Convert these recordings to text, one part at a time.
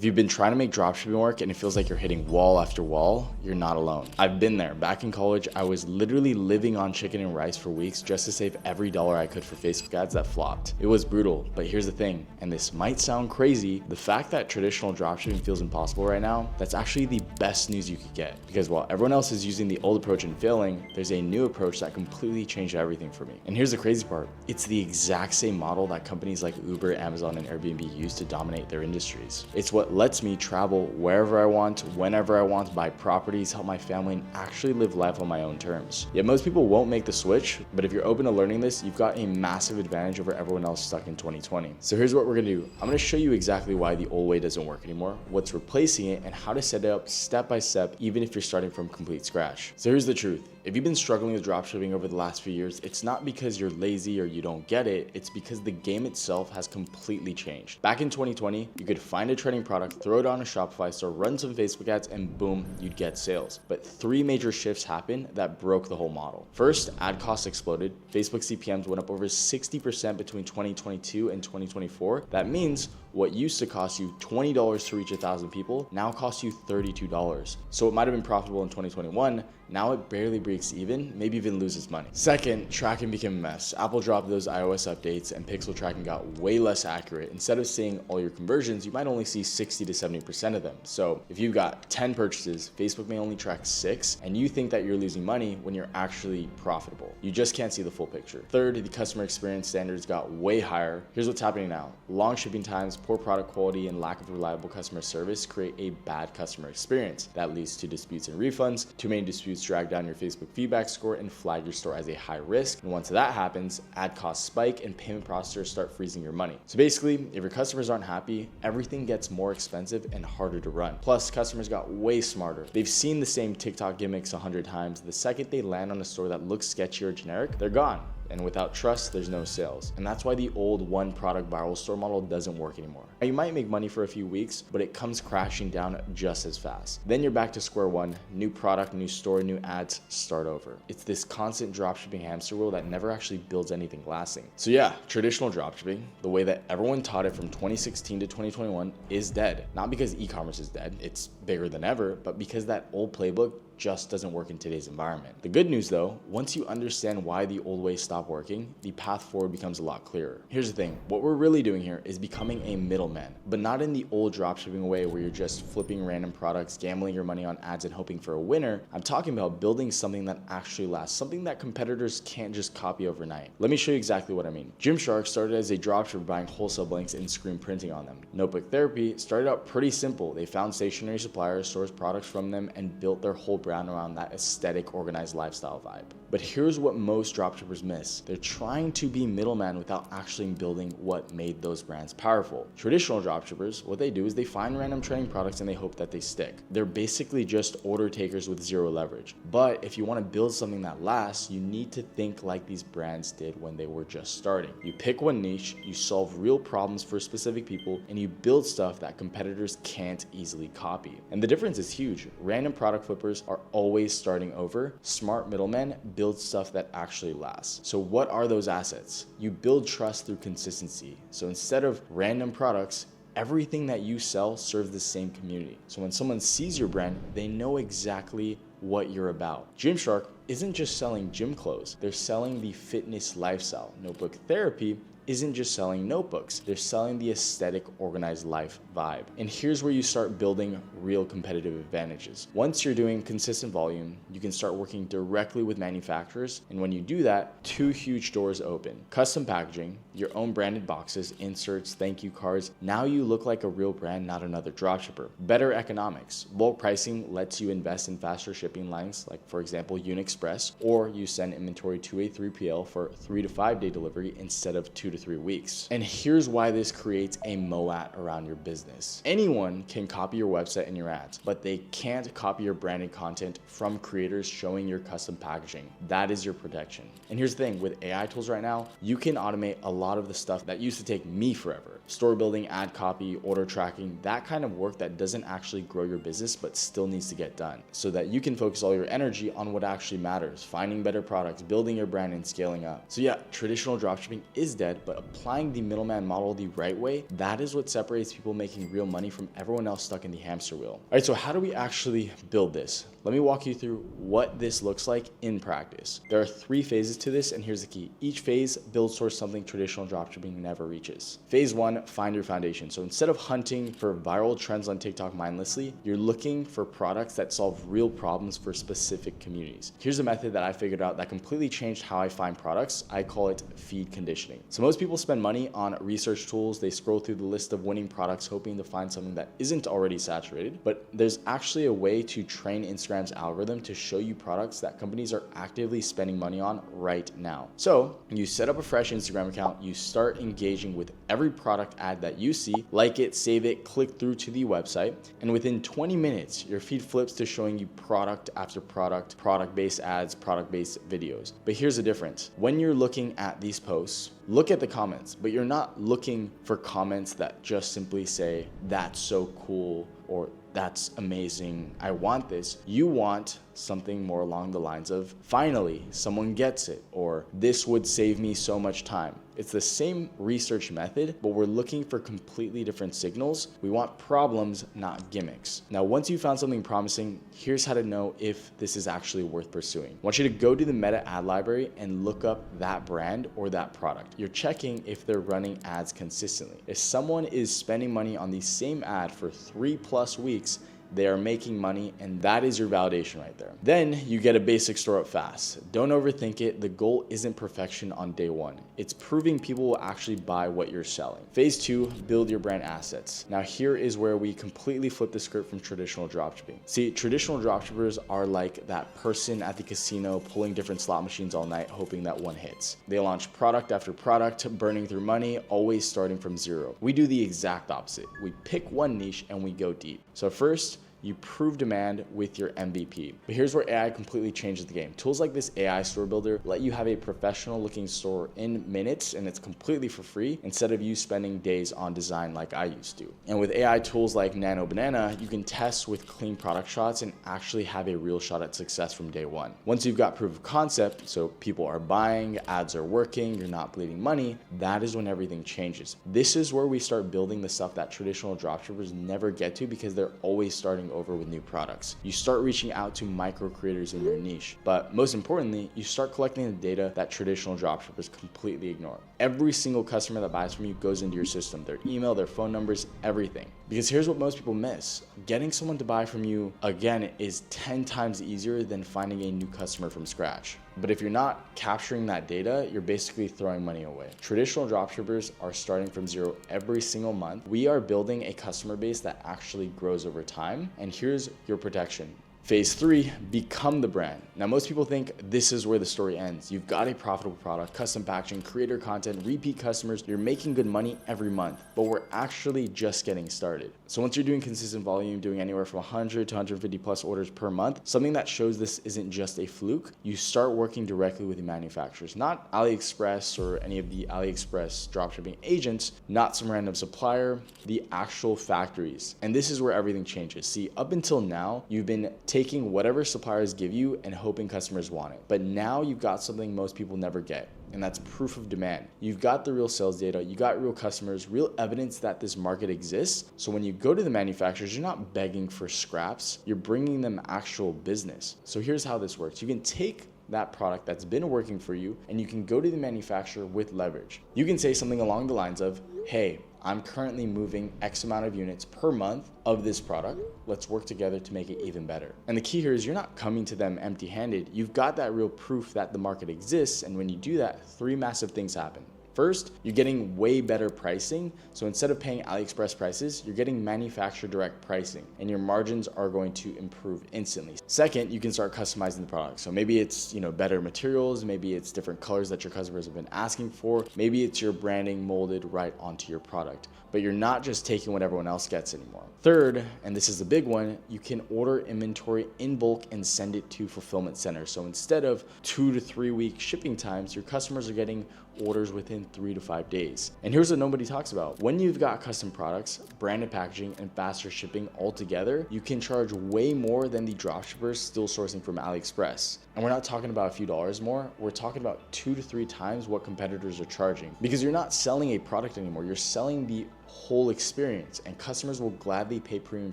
If you've been trying to make dropshipping work and it feels like you're hitting wall after wall, you're not alone. I've been there. Back in college, I was literally living on chicken and rice for weeks just to save every dollar I could for Facebook ads that flopped. It was brutal, but here's the thing, and this might sound crazy, the fact that traditional dropshipping feels impossible right now, that's actually the best news you could get. Because while everyone else is using the old approach and failing, there's a new approach that completely changed everything for me. And here's the crazy part, it's the exact same model that companies like Uber, Amazon, and Airbnb use to dominate their industries. It's what lets me travel wherever I want, whenever I want, buy properties, help my family, and actually live life on my own terms. Yet most people won't make the switch, but if you're open to learning this, you've got a massive advantage over everyone else stuck in 2020. So here's what we're gonna do. I'm gonna show you exactly why the old way doesn't work anymore, what's replacing it, and how to set it up step by step, even if you're starting from complete scratch. So here's the truth. If you've been struggling with dropshipping over the last few years, it's not because you're lazy or you don't get it, it's because the game itself has completely changed. Back in 2020, you could find a trending product, throw it on a Shopify store, run some Facebook ads, and boom, you'd get sales. But three major shifts happened that broke the whole model. First, ad costs exploded. Facebook CPMs went up over 60% between 2022 and 2024. That means what used to cost you $20 to reach 1,000 people now costs you $32. So it might have been profitable in 2021, now it barely breaks even, maybe even loses money. Second, tracking became a mess. Apple dropped those iOS updates and pixel tracking got way less accurate. Instead of seeing all your conversions, you might only see 60 to 70% of them. So if you've got 10 purchases, Facebook may only track 6, and you think that you're losing money when you're actually profitable. You just can't see the full picture. Third, the customer experience standards got way higher. Here's what's happening now. Long shipping times, poor product quality, and lack of reliable customer service create a bad customer experience. That leads to disputes and refunds. Too many disputes drag down your Facebook feedback score and flag your store as a high risk. And once that happens, ad costs spike and payment processors start freezing your money. So basically, if your customers aren't happy, everything gets more expensive and harder to run. Plus, customers got way smarter. They've seen the same TikTok gimmicks 100 times. The second they land on a store that looks sketchy or generic, they're gone. And without trust, there's no sales. And that's why the old one product viral store model doesn't work anymore. Now, you might make money for a few weeks, but it comes crashing down just as fast. Then you're back to square one, new product, new store, new ads, start over. It's this constant dropshipping hamster wheel that never actually builds anything lasting. So yeah, traditional dropshipping, the way that everyone taught it from 2016 to 2021 is dead. Not because e-commerce is dead, it's bigger than ever, but because that old playbook just doesn't work in today's environment. The good news though, once you understand why the old way stopped working, the path forward becomes a lot clearer. Here's the thing, what we're really doing here is becoming a middleman, but not in the old dropshipping way where you're just flipping random products, gambling your money on ads and hoping for a winner. I'm talking about building something that actually lasts, something that competitors can't just copy overnight. Let me show you exactly what I mean. Gymshark started as a dropshipper buying wholesale blanks and screen printing on them. Notebook Therapy started out pretty simple. They found stationery suppliers, sourced products from them, and built their whole brand around that aesthetic, organized lifestyle vibe. But here's what most dropshippers miss. They're trying to be middleman without actually building what made those brands powerful. Traditional dropshippers, what they do is they find random trending products and they hope that they stick. They're basically just order takers with zero leverage. But if you want to build something that lasts, you need to think like these brands did when they were just starting. You pick one niche, you solve real problems for specific people, and you build stuff that competitors can't easily copy. And the difference is huge. Random product flippers are always starting over. Smart middlemen build stuff that actually lasts. So what are those assets? You build trust through consistency. So instead of random products, everything that you sell serves the same community. So when someone sees your brand, they know exactly what you're about. Gymshark isn't just selling gym clothes, they're selling the fitness lifestyle. Notebook Therapy isn't just selling notebooks, they're selling the aesthetic, organized life vibe. And here's where you start building real competitive advantages. Once you're doing consistent volume, you can start working directly with manufacturers. And when you do that, two huge doors open. Custom packaging, your own branded boxes, inserts, thank you cards. Now you look like a real brand, not another dropshipper. Better economics. Bulk pricing lets you invest in faster shipping lines, like for example, Unexpress, or you send inventory to a 3PL for 3 to 5 day delivery instead of 2 to 3 weeks. And here's why this creates a moat around your business. Anyone can copy your website and your ads, but they can't copy your branded content from creators showing your custom packaging. That is your protection. And here's the thing, with AI tools right now, you can automate a lot of the stuff that used to take me forever. store building, ad copy, order tracking, that kind of work that doesn't actually grow your business but still needs to get done so that you can focus all your energy on what actually matters, finding better products, building your brand, and scaling up. So yeah, traditional dropshipping is dead, but applying the middleman model the right way, that is what separates people making real money from everyone else stuck in the hamster wheel. All right, so how do we actually build this? Let me walk you through what this looks like in practice. There are 3 phases to this, and here's the key. Each phase builds towards something traditional dropshipping never reaches. Phase 1, find your foundation. So instead of hunting for viral trends on TikTok mindlessly, you're looking for products that solve real problems for specific communities. Here's a method that I figured out that completely changed how I find products. I call it feed conditioning. So most people spend money on research tools. They scroll through the list of winning products hoping to find something that isn't already saturated, but there's actually a way to train Instagram's algorithm to show you products that companies are actively spending money on right now. So you set up a fresh Instagram account, you start engaging with every product ad that you see, like it, save it, click through to the website, and within 20 minutes, your feed flips to showing you product after product, product-based ads, product-based videos. But here's the difference. When you're looking at these posts, look at the comments, but you're not looking for comments that just simply say, "That's so cool," or "That's amazing, I want this." You want something more along the lines of, "Finally, someone gets it," or "This would save me so much time." It's the same research method, but we're looking for completely different signals. We want problems, not gimmicks. Now, once you found something promising, here's how to know if this is actually worth pursuing. I want you to go to the Meta ad library and look up that brand or that product. You're checking if they're running ads consistently. If someone is spending money on the same ad for 3+ weeks, they are making money, and that is your validation right there. Then you get a basic store up fast. Don't overthink it. The goal isn't perfection on day 1. It's proving people will actually buy what you're selling. Phase 2, build your brand assets. Now here is where we completely flip the script from traditional dropshipping. See, traditional dropshippers are like that person at the casino pulling different slot machines all night hoping that one hits. They launch product after product, burning through money, always starting from zero. We do the exact opposite. We pick one niche and we go deep. So first, you prove demand with your MVP. But here's where AI completely changes the game. Tools like this AI store builder let you have a professional looking store in minutes, and it's completely for free instead of you spending days on design like I used to. And with AI tools like Nano Banana, you can test with clean product shots and actually have a real shot at success from day 1. Once you've got proof of concept, so people are buying, ads are working, you're not bleeding money, that is when everything changes. This is where we start building the stuff that traditional dropshippers never get to because they're always starting over with new products. You start reaching out to micro creators in your niche, but most importantly, you start collecting the data that traditional dropshippers completely ignore. Every single customer that buys from you goes into your system, their email, their phone numbers, everything. Because here's what most people miss. Getting someone to buy from you, again, is 10 times easier than finding a new customer from scratch. But if you're not capturing that data, you're basically throwing money away. Traditional dropshippers are starting from zero every single month. We are building a customer base that actually grows over time. And here's your protection. Phase 3, become the brand. Now, most people think this is where the story ends. You've got a profitable product, custom packaging, creator content, repeat customers, you're making good money every month, but we're actually just getting started. So once you're doing consistent volume, doing anywhere from 100 to 150 plus orders per month, something that shows this isn't just a fluke, you start working directly with the manufacturers, not AliExpress or any of the AliExpress dropshipping agents, not some random supplier, the actual factories. And this is where everything changes. See, up until now, you've been taking whatever suppliers give you and hoping customers want it. But now you've got something most people never get, and that's proof of demand. You've got the real sales data, you got real customers, real evidence that this market exists. So when you go to the manufacturers, you're not begging for scraps, you're bringing them actual business. So here's how this works. You can take that product that's been working for you and you can go to the manufacturer with leverage. You can say something along the lines of, "Hey, I'm currently moving X amount of units per month of this product. Let's work together to make it even better." And the key here is you're not coming to them empty-handed. You've got that real proof that the market exists. And when you do that, 3 massive things happen. First, you're getting way better pricing. So instead of paying AliExpress prices, you're getting manufacturer direct pricing and your margins are going to improve instantly. Second, you can start customizing the product. So maybe it's, better materials, maybe it's different colors that your customers have been asking for, maybe it's your branding molded right onto your product. but you're not just taking what everyone else gets anymore. Third, and this is the big one, you can order inventory in bulk and send it to fulfillment centers. So instead of 2 to 3 week shipping times, your customers are getting orders within 3 to 5 days. And here's what nobody talks about. When you've got custom products, branded packaging, and faster shipping all together, you can charge way more than the dropshippers still sourcing from AliExpress. And we're not talking about a few dollars more, we're talking about 2 to 3 times what competitors are charging. Because you're not selling a product anymore, you're selling the whole experience, and customers will gladly pay premium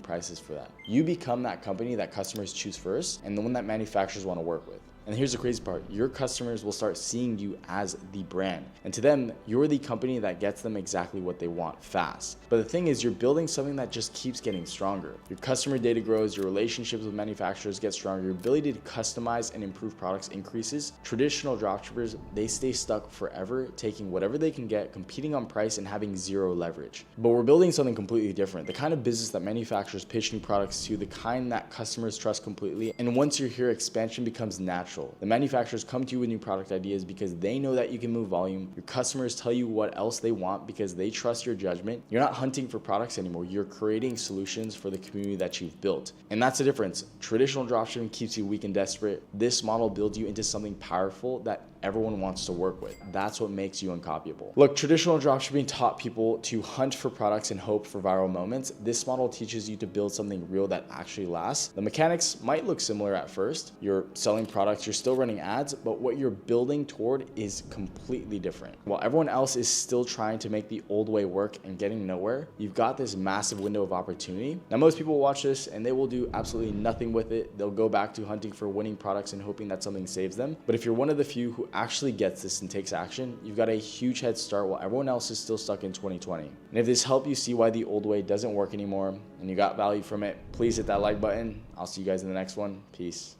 prices for that. You become that company that customers choose first and the one that manufacturers want to work with. And here's the crazy part, your customers will start seeing you as the brand. And to them, you're the company that gets them exactly what they want fast. But the thing is, you're building something that just keeps getting stronger. Your customer data grows, your relationships with manufacturers get stronger, your ability to customize and improve products increases. Traditional dropshippers, they stay stuck forever, taking whatever they can get, competing on price, and having zero leverage. But we're building something completely different, the kind of business that manufacturers pitch new products to, the kind that customers trust completely. And once you're here, expansion becomes natural. The manufacturers come to you with new product ideas because they know that you can move volume. Your customers tell you what else they want because they trust your judgment. You're not hunting for products anymore. You're creating solutions for the community that you've built. And that's the difference. Traditional dropshipping keeps you weak and desperate. This model builds you into something powerful that everyone wants to work with. That's what makes you uncopyable. Look, traditional dropshipping taught people to hunt for products and hope for viral moments. This model teaches you to build something real that actually lasts. The mechanics might look similar at first. You're selling products, you're still running ads, but what you're building toward is completely different. While everyone else is still trying to make the old way work and getting nowhere, you've got this massive window of opportunity. Now, most people watch this and they will do absolutely nothing with it. They'll go back to hunting for winning products and hoping that something saves them. But if you're one of the few who actually gets this and takes action, you've got a huge head start while everyone else is still stuck in 2020. And if this helped you see why the old way doesn't work anymore and you got value from it, please hit that like button. I'll see you guys in the next one. Peace.